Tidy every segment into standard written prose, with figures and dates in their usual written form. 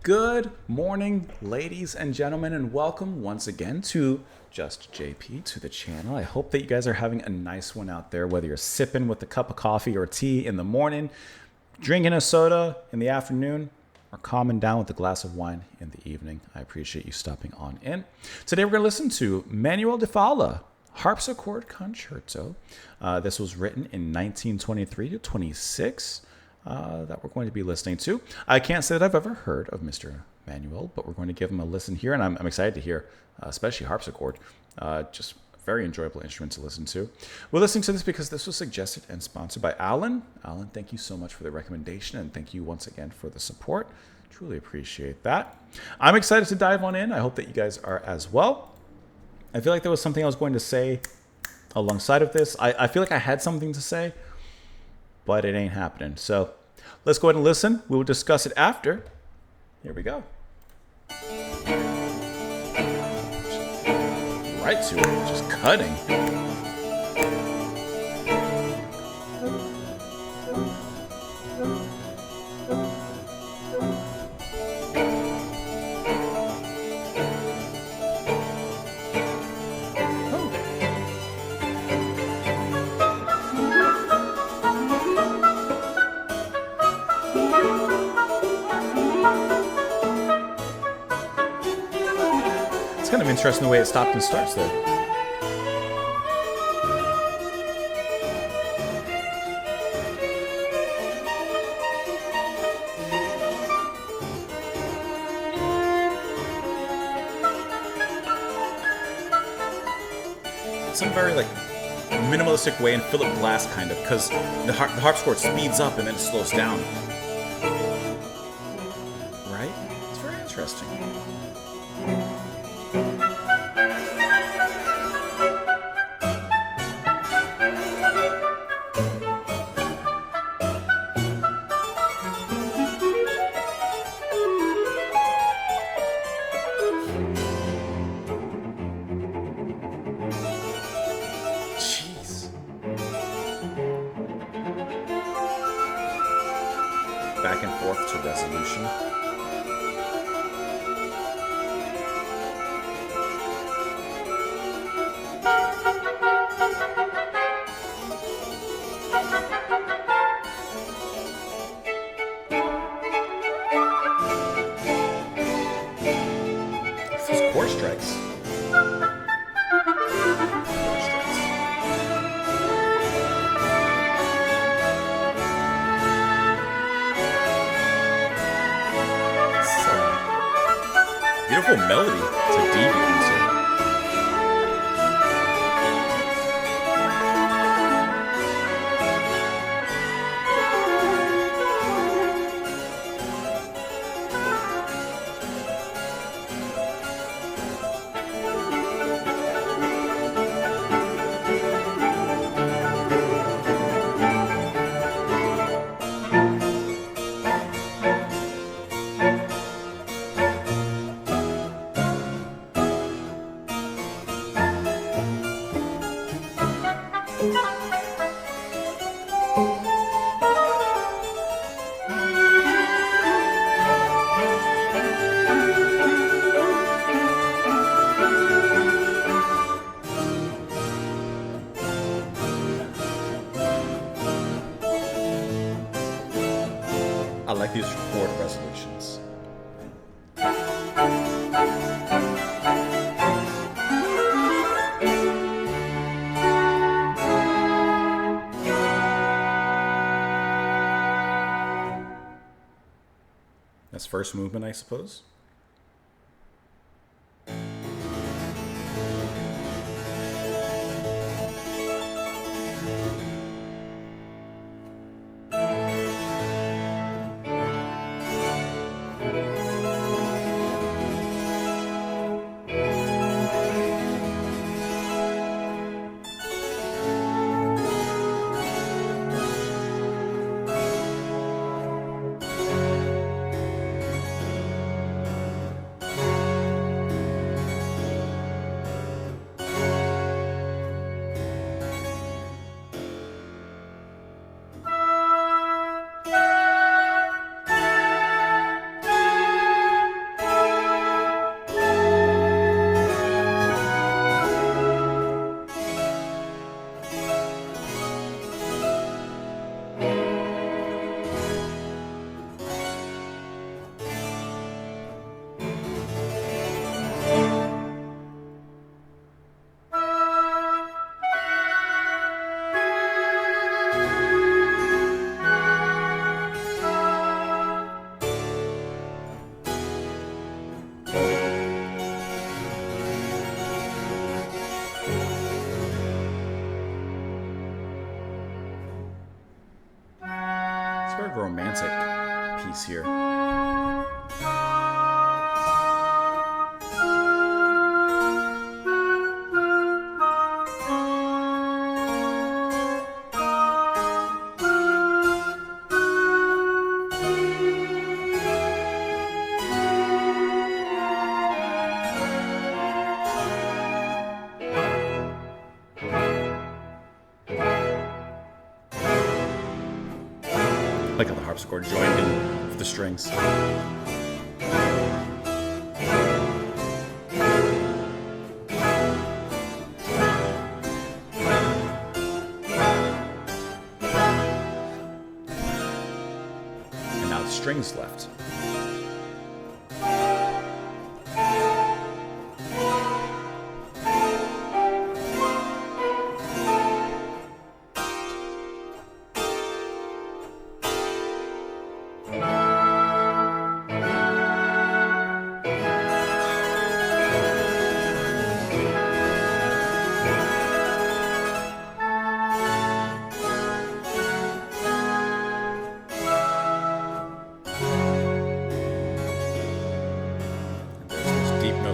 Good morning, ladies and gentlemen, and welcome once again to Just JP to the channel. I hope that you guys are having a nice one out there, whether you're sipping with a cup of coffee or tea in the morning, drinking a soda in the afternoon, or calming down with a glass of wine in the evening. I appreciate you stopping on in. Today we're going to listen to Manuel de Falla, Harpsichord Concerto. This was written in 1923 to 26. That we're going to be listening to. I can't say that I've ever heard of Mr. Manuel, but we're going to give him a listen here, and I'm excited to hear, especially harpsichord. Just a very enjoyable instrument to listen to. We're listening to this because this was suggested and sponsored by Alan. Alan, thank you so much for the recommendation, and thank you once again for the support. Truly appreciate that. I'm excited to dive on in. I hope that you guys are as well. I feel like there was something I was going to say alongside of this. I feel like I had something to say, but it ain't happening. So let's go ahead and listen. We will discuss it after. Here we go. Right to it, just cutting. Kind of interesting the way it stopped and starts there. Some very like minimalistic way in Philip Glass kind of, because the harpsichord speeds up and then it slows down. Right? It's very interesting. Back and forth to resolution. Those chord strikes. Beautiful melody to deviate into. I like these chord resolutions. That's first movement, I suppose. piece here. I like how the harpsichord joined in with the strings. And now the strings left.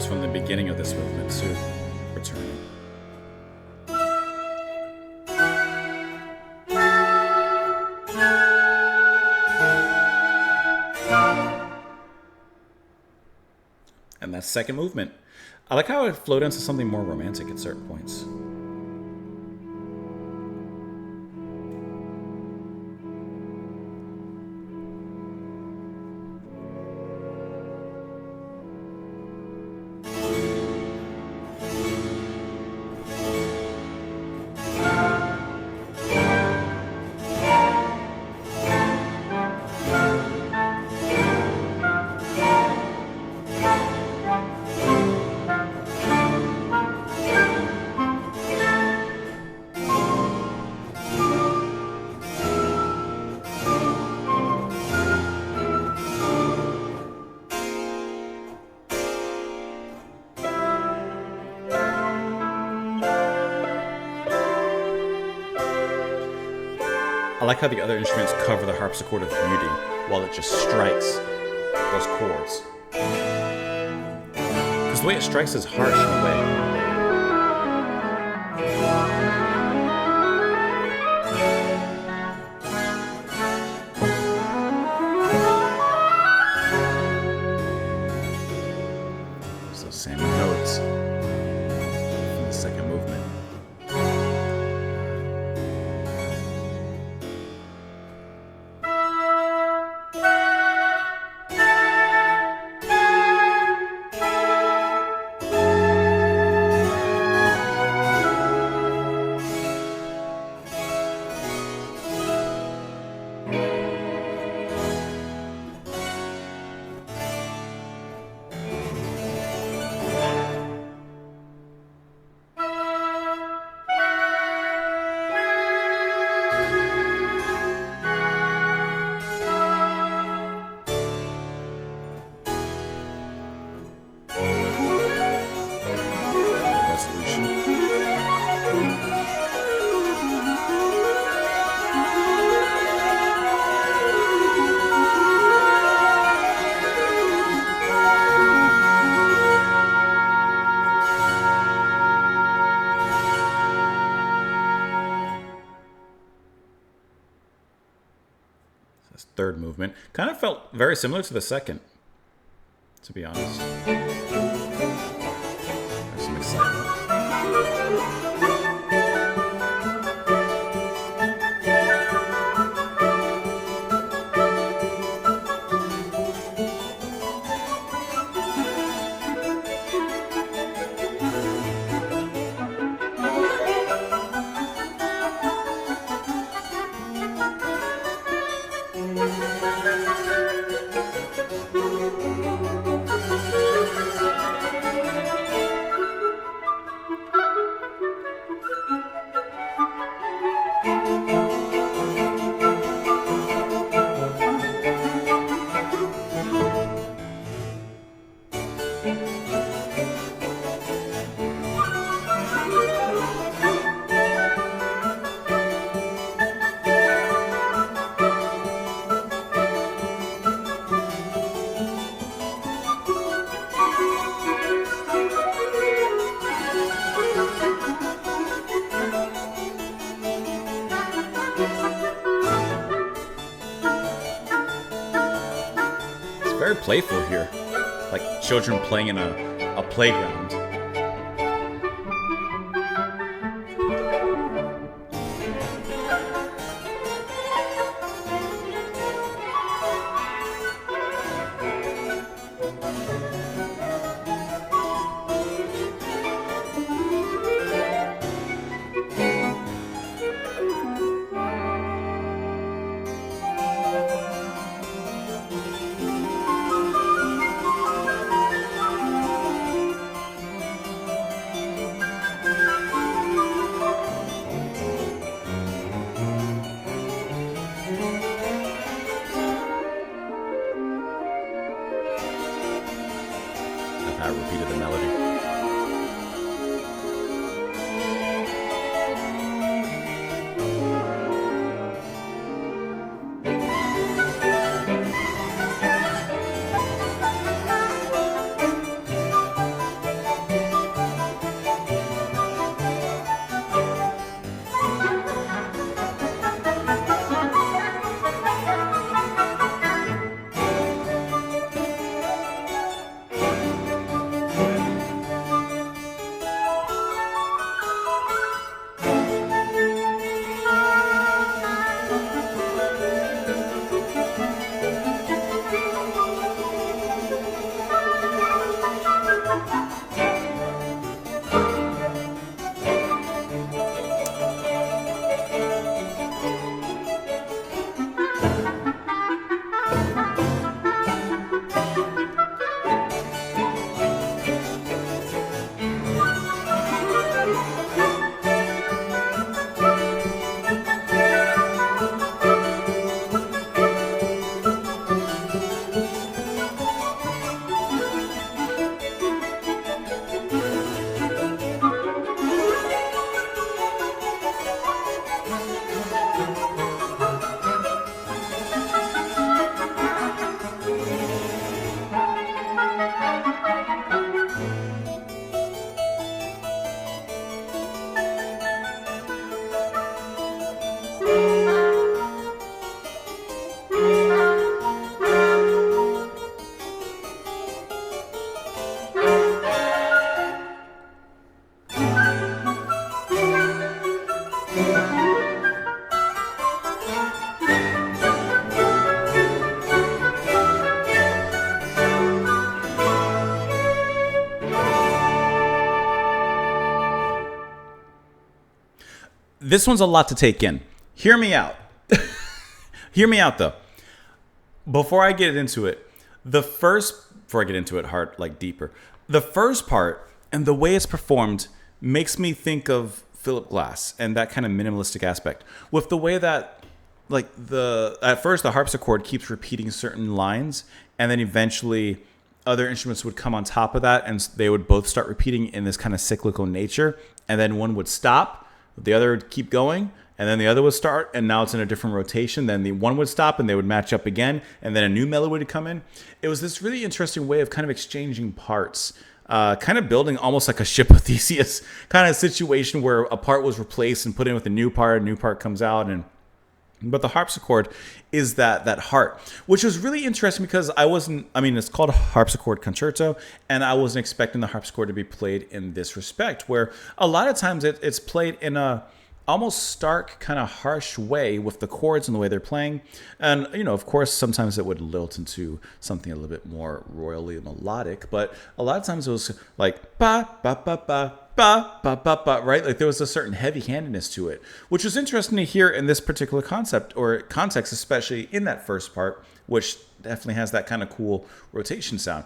From the beginning of this movement too, returning. And that second movement, I like how it flowed into something more romantic at certain points. I like how the other instruments cover the harpsichord with beauty while it just strikes those chords. Because the way it strikes is harsh in a way. So same notes in the second movement. Third movement kind of felt very similar to the second, to be honest. There's some excitement. playful here, like children playing in a playground. I repeated the melody. This one's a lot to take in. Hear me out. Hear me out, though. Before I get into it, before I get into it hard, like deeper, the first part and the way it's performed makes me think of Philip Glass and that kind of minimalistic aspect. With the way that, like, at first the harpsichord keeps repeating certain lines, and then eventually other instruments would come on top of that, and they would both start repeating in this kind of cyclical nature, and then one would stop, the other would keep going, and then the other would start, and now it's in a different rotation. Then the one would stop, and they would match up again, and then a new melody would come in. It was this really interesting way of kind of exchanging parts, kind of building almost like a ship of Theseus kind of situation where a part was replaced and put in with a new part comes out, but the harpsichord is that heart, which was really interesting because it's called Harpsichord Concerto, and I wasn't expecting the harpsichord to be played in this respect, where a lot of times it's played in a almost stark, kind of harsh way with the chords and the way they're playing. And, of course, sometimes it would lilt into something a little bit more royally melodic, but a lot of times it was like ba, ba, ba, ba, ba, ba, ba, ba, right? Like there was a certain heavy-handedness to it, which was interesting to hear in this particular concept or context, especially in that first part, which definitely has that kind of cool rotation sound.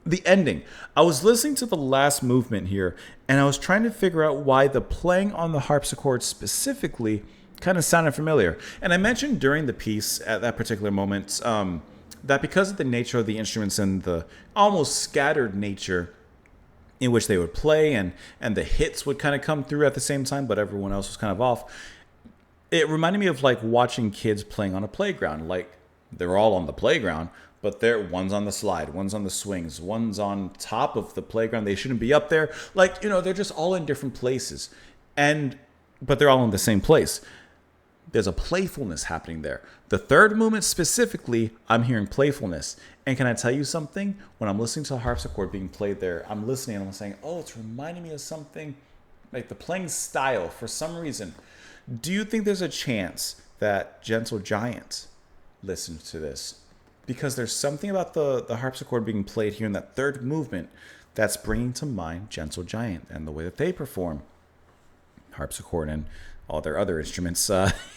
The ending. I was listening to the last movement here, and I was trying to figure out why the playing on the harpsichord specifically kind of sounded familiar. And I mentioned during the piece at that particular moment that because of the nature of the instruments and the almost scattered nature in which they would play and the hits would kind of come through at the same time, but everyone else was kind of off, it reminded me of like watching kids playing on a playground. Like they're all on the playground, but one's on the slide, one's on the swings, one's on top of the playground. They shouldn't be up there. Like, they're just all in different places. But they're all in the same place. There's a playfulness happening there. The third movement specifically, I'm hearing playfulness. And can I tell you something? When I'm listening to a harpsichord being played there, I'm listening and I'm saying, oh, it's reminding me of something, like the playing style for some reason. Do you think there's a chance that Gentle Giant listened to this? Because there's something about the harpsichord being played here in that third movement that's bringing to mind Gentle Giant and the way that they perform harpsichord and all their other instruments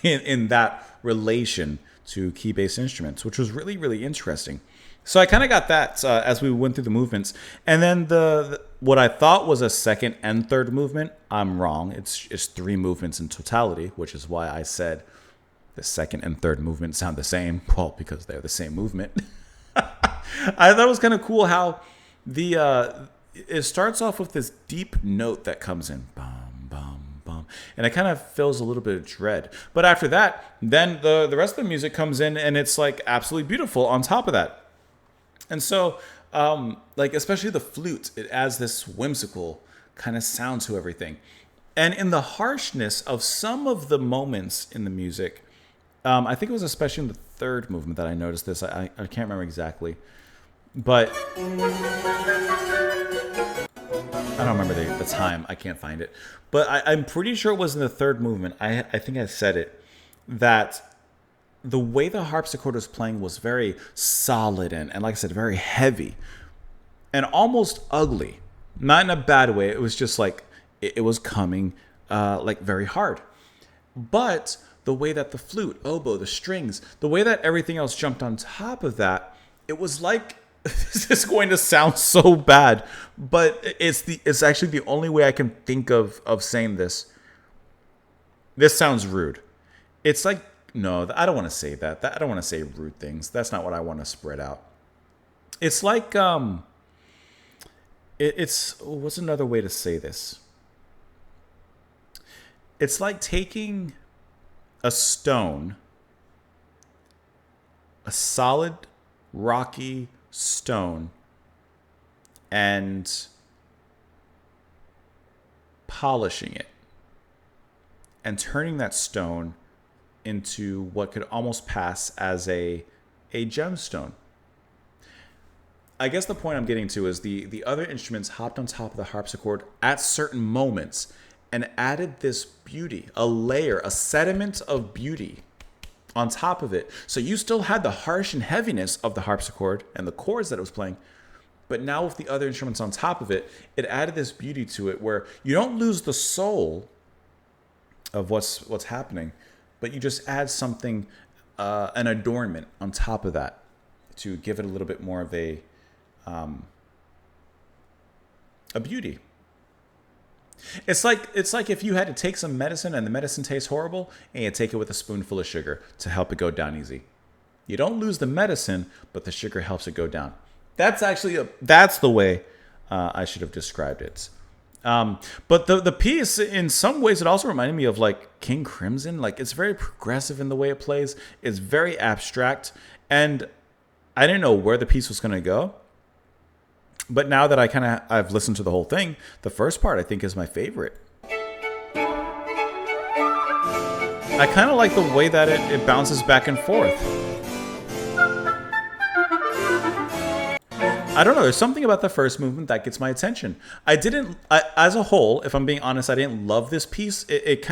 in that relation to key-based instruments, which was really, really interesting. So I kind of got that as we went through the movements. And then the what I thought was a second and third movement, I'm wrong. It's three movements in totality, which is why I said the second and third movement sound the same. Well, because they're the same movement. I thought it was kind of cool how it starts off with this deep note that comes in. Bum, bum, bum. And it kind of fills a little bit of dread. But after that, then the rest of the music comes in and it's like absolutely beautiful on top of that. And so, like, especially the flute, it adds this whimsical kind of sound to everything. And in the harshness of some of the moments in the music, I think it was especially in the third movement that I noticed this. I can't remember exactly. But I don't remember the time. I can't find it. But I'm pretty sure it was in the third movement. I think I said it, that the way the harpsichord was playing was very solid and like I said, very heavy and almost ugly. Not in a bad way. It was just like it was coming like very hard. But the way that the flute, oboe, the strings, the way that everything else jumped on top of that, it was like, this is going to sound so bad, but it's actually the only way I can think of saying this. This sounds rude. It's like, no, I don't want to say that. I don't want to say rude things. That's not what I want to spread out. It's like, what's another way to say this? It's like taking a stone, a solid, rocky stone, and polishing it and turning that stone into what could almost pass as a gemstone. I guess the point I'm getting to is the other instruments hopped on top of the harpsichord at certain moments and added this beauty, a layer, a sediment of beauty on top of it. So you still had the harsh and heaviness of the harpsichord and the chords that it was playing, but now with the other instruments on top of it, it added this beauty to it where you don't lose the soul of what's happening, but you just add something, an adornment on top of that to give it a little bit more of a beauty. It's like if you had to take some medicine and the medicine tastes horrible and you take it with a spoonful of sugar to help it go down easy. You don't lose the medicine, but the sugar helps it go down. That's actually that's the way I should have described it. But the piece, in some ways, it also reminded me of like King Crimson. Like, it's very progressive in the way it plays. It's very abstract. And I didn't know where the piece was going to go. But now that I've listened to the whole thing, the first part I think is my favorite. I kind of like the way that it bounces back and forth. I don't know. There's something about the first movement that gets my attention. As a whole, if I'm being honest, I didn't love this piece. It's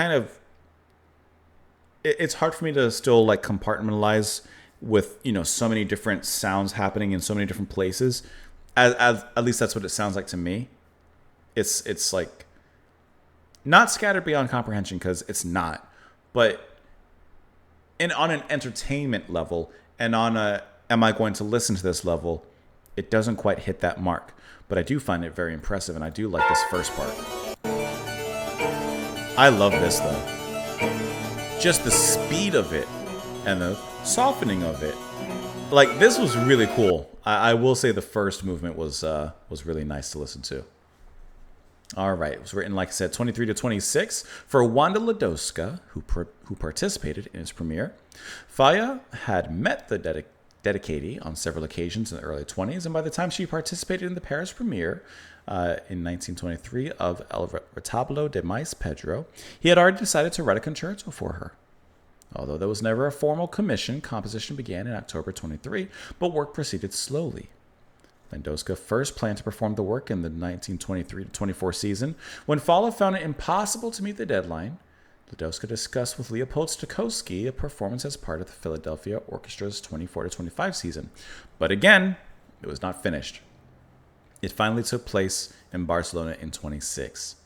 hard for me to still like compartmentalize with, so many different sounds happening in so many different places. At least that's what it sounds like to me. It's like not scattered beyond comprehension, because it's not. But on an entertainment level and on a am I going to listen to this level, it doesn't quite hit that mark. But I do find it very impressive, and I do like this first part. I love this, though. Just the speed of it and the softening of it. Like, this was really cool. I will say the first movement was really nice to listen to. All right, it was written, like I said, 23 to 26 for Wanda Ladowska, who participated in its premiere. Falla had met the dedicatee on several occasions in the early 20s, and by the time she participated in the Paris premiere in 1923 of El Retablo de Mais Pedro, he had already decided to write a concerto for her. Although there was never a formal commission, composition began in October 23, but work proceeded slowly. Landowska first planned to perform the work in the 1923-24 season. When Falla found it impossible to meet the deadline, Landowska discussed with Leopold Stokowski a performance as part of the Philadelphia Orchestra's 24-25 season. But again, it was not finished. It finally took place in Barcelona in 26.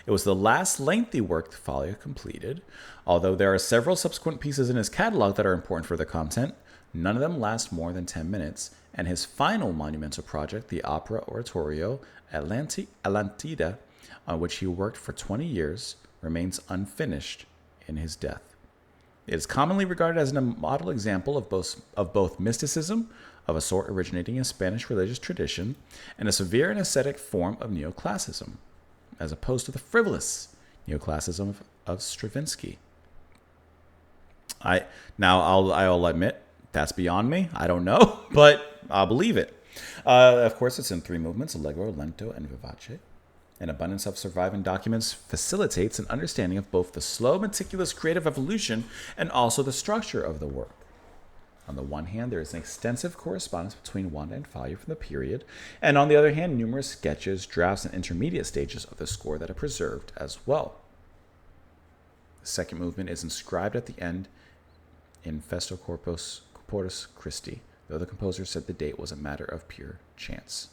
It was the last lengthy work Falla completed. Although there are several subsequent pieces in his catalog that are important for their content, none of them last more than 10 minutes, and his final monumental project, the opera oratorio Atlantida, on which he worked for 20 years, remains unfinished in his death. It is commonly regarded as a model example of both mysticism, of a sort originating in Spanish religious tradition, and a severe and ascetic form of neoclassicism, as opposed to the frivolous neoclassicism of Stravinsky. I'll admit, that's beyond me. I don't know, but I'll believe it. Of course, it's in 3 movements, allegro, lento, and vivace. An abundance of surviving documents facilitates an understanding of both the slow, meticulous creative evolution and also the structure of the work. On the one hand, there is an extensive correspondence between Wanda and Falla from the period, and on the other hand, numerous sketches, drafts, and intermediate stages of the score that are preserved as well. The second movement is inscribed at the end in Festo Corpus Christi, though the composer said the date was a matter of pure chance.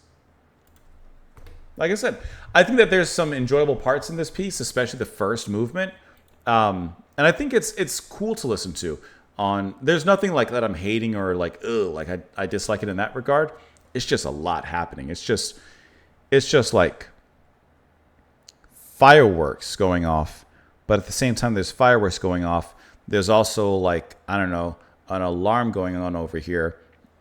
Like I said, I think that there's some enjoyable parts in this piece, especially the first movement, and I think it's cool to listen to. There's nothing like that I'm hating or like I dislike it in that regard. It's just a lot happening. It's just like fireworks going off, but at the same time there's fireworks going off. There's also like, I don't know, an alarm going on over here,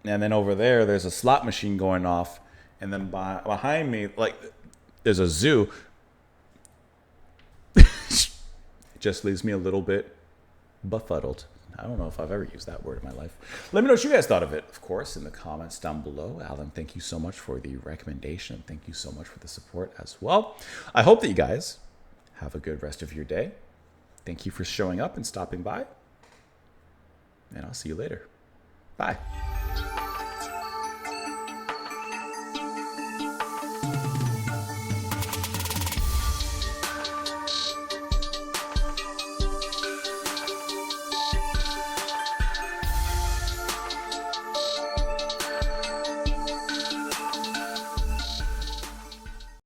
and then over there's a slot machine going off. And then behind me, like, there's a zoo. It just leaves me a little bit befuddled. I don't know if I've ever used that word in my life. Let me know what you guys thought of it, of course, in the comments down below. Alan, thank you so much for the recommendation. Thank you so much for the support as well. I hope that you guys have a good rest of your day. Thank you for showing up and stopping by. And I'll see you later. Bye.